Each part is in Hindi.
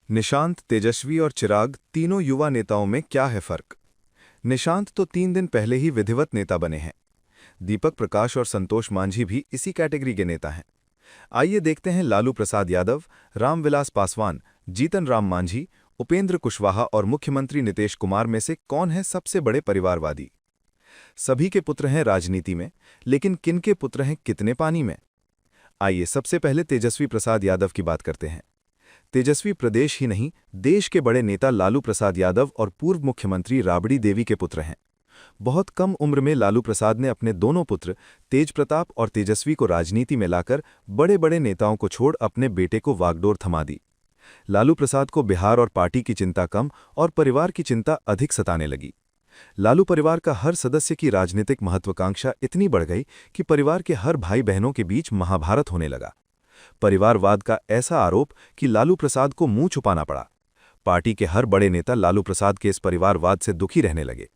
निशांत, तेजस्वी और चिराग तीनों युवा नेताओं में क्या है फर्क? निशांत तो 3 दिन पहले ही विधिवत नेता बने हैं। दीपक प्रकाश और संतोष मांझी भी इसी कैटेगरी के नेता हैं। आइए देखते हैं लालू प्रसाद यादव, रामविलास पासवान, जीतन राम मांझी, उपेंद्र कुशवाहा और मुख्यमंत्री नीतीश कुमार में से कौन है सबसे बड़े परिवारवादी। सभी के पुत्र हैं राजनीति में, लेकिन किनके पुत्र हैं कितने पानी में? आइए सबसे पहले तेजस्वी प्रसाद यादव की बात करते हैं। तेजस्वी प्रदेश ही नहीं, देश के बड़े नेता लालू प्रसाद यादव और पूर्व मुख्यमंत्री राबड़ी देवी के पुत्र हैं। बहुत कम उम्र में लालू प्रसाद ने अपने दोनों पुत्र तेज प्रताप और तेजस्वी को राजनीति में लाकर बड़े बड़े नेताओं को छोड़ अपने बेटे को वागडोर थमा दी। लालू प्रसाद को बिहार और पार्टी की चिंता कम और परिवार की चिंता अधिक सताने लगी। लालू परिवार का हर सदस्य की राजनीतिक महत्वाकांक्षा इतनी बढ़ गई कि परिवार के हर भाई बहनों के बीच महाभारत होने लगा। परिवारवाद का ऐसा आरोप कि लालू प्रसाद को मुंह छुपाना पड़ा। पार्टी के हर बड़े नेता लालू प्रसाद के इस परिवारवाद से दुखी रहने लगे।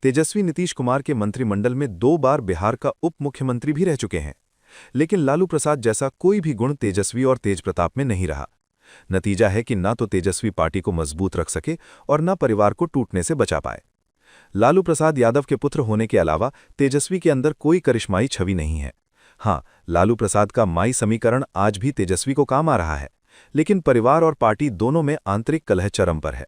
तेजस्वी नीतीश कुमार के मंत्रिमंडल में 2 बार बिहार का उप मुख्यमंत्री भी रह चुके हैं, लेकिन लालू प्रसाद जैसा कोई भी गुण तेजस्वी और तेज प्रताप में नहीं रहा। नतीजा है कि न तो तेजस्वी पार्टी को मजबूत रख सके और न परिवार को टूटने से बचा पाए। लालू प्रसाद यादव के पुत्र होने के अलावा तेजस्वी के अंदर कोई करिश्माई छवि नहीं है। हाँ, लालू प्रसाद का माई समीकरण आज भी तेजस्वी को काम आ रहा है, लेकिन परिवार और पार्टी दोनों में आंतरिक कलह चरम पर है।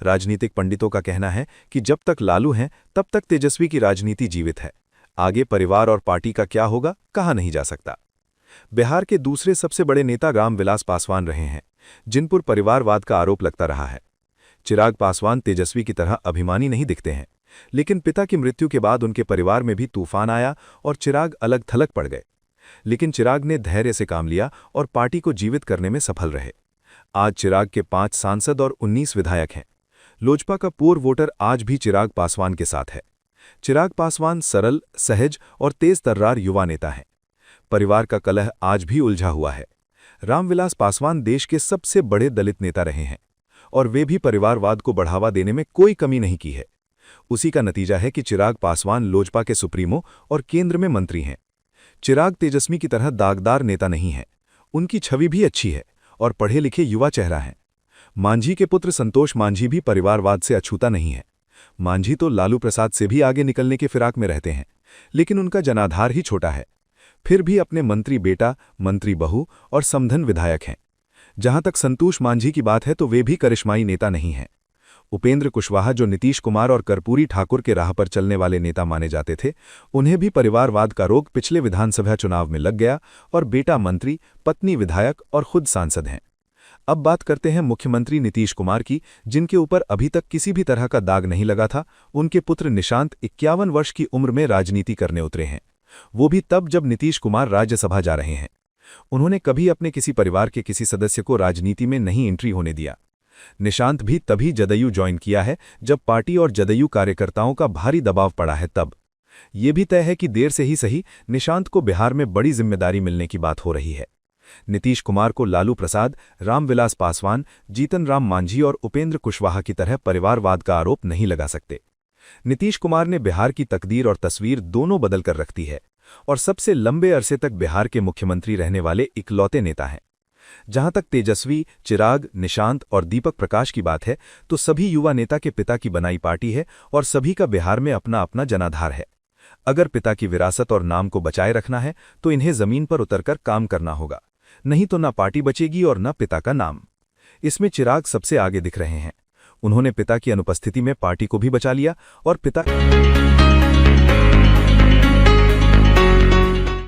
राजनीतिक पंडितों का कहना है कि जब तक लालू हैं तब तक तेजस्वी की राजनीति जीवित है। आगे परिवार और पार्टी का क्या होगा, कहा नहीं जा सकता। बिहार के दूसरे सबसे बड़े नेता रामविलास पासवान रहे हैं, जिन पर परिवारवाद का आरोप लगता रहा है। चिराग पासवान तेजस्वी की तरह अभिमानी नहीं दिखते हैं, लेकिन पिता की मृत्यु के बाद उनके परिवार में भी तूफान आया और चिराग अलग थलग पड़ गए। लेकिन चिराग ने धैर्य से काम लिया और पार्टी को जीवित करने में सफल रहे। आज चिराग के 5 सांसद और 19 विधायक हैं। लोजपा का पूर्व वोटर आज भी चिराग पासवान के साथ है। चिराग पासवान सरल, सहज और तेज तर्रार युवा नेता हैं। परिवार का कलह आज भी उलझा हुआ है। रामविलास पासवान देश के सबसे बड़े दलित नेता रहे हैं और वे भी परिवारवाद को बढ़ावा देने में कोई कमी नहीं की है। उसी का नतीजा है कि चिराग पासवान लोजपा के सुप्रीमो और केंद्र में मंत्री हैं। चिराग तेजस्वी की तरह दागदार नेता नहीं है, उनकी छवि भी अच्छी है और पढ़े लिखे युवा चेहरा हैं। मांझी के पुत्र संतोष मांझी भी परिवारवाद से अछूता नहीं है। मांझी तो लालू प्रसाद से भी आगे निकलने के फिराक में रहते हैं, लेकिन उनका जनाधार ही छोटा है। फिर भी अपने मंत्री बेटा, मंत्री बहू और समधन विधायक हैं। जहां तक संतोष मांझी की बात है तो वे भी करिश्माई नेता नहीं हैं। उपेंद्र कुशवाहा, जो नीतीश कुमार और कर्पूरी ठाकुर के राह पर चलने वाले नेता माने जाते थे, उन्हें भी परिवारवाद का रोग पिछले विधानसभा चुनाव में लग गया और बेटा मंत्री, पत्नी विधायक और खुद सांसद हैं। अब बात करते हैं मुख्यमंत्री नीतीश कुमार की, जिनके ऊपर अभी तक किसी भी तरह का दाग नहीं लगा था। उनके पुत्र निशांत 51 वर्ष की उम्र में राजनीति करने उतरे हैं, वो भी तब जब नीतीश कुमार राज्यसभा जा रहे हैं। उन्होंने कभी अपने किसी परिवार के किसी सदस्य को राजनीति में नहीं एंट्री होने दिया। निशांत भी तभी जदयू ज्वाइन किया है जब पार्टी और जदयू कार्यकर्ताओं का भारी दबाव पड़ा है। तब ये भी तय है कि देर से ही सही निशांत को बिहार में बड़ी जिम्मेदारी मिलने की बात हो रही है। नीतीश कुमार को लालू प्रसाद, रामविलास पासवान, जीतन राम मांझी और उपेंद्र कुशवाहा की तरह परिवारवाद का आरोप नहीं लगा सकते। नीतीश कुमार ने बिहार की तकदीर और तस्वीर दोनों बदल कर रख दी है और सबसे लंबे अरसे तक बिहार के मुख्यमंत्री रहने वाले इकलौते नेता हैं। जहां तक तेजस्वी, चिराग, निशांत और दीपक प्रकाश की बात है तो सभी युवा नेता के पिता की बनाई पार्टी है और सभी का बिहार में अपना अपना जनाधार है। अगर पिता की विरासत और नाम को बचाए रखना है तो इन्हें जमीन पर उतरकर काम करना होगा, नहीं तो न पार्टी बचेगी और न पिता का नाम। इसमें चिराग सबसे आगे दिख रहे हैं। उन्होंने पिता की अनुपस्थिति में पार्टी को भी बचा लिया और पिता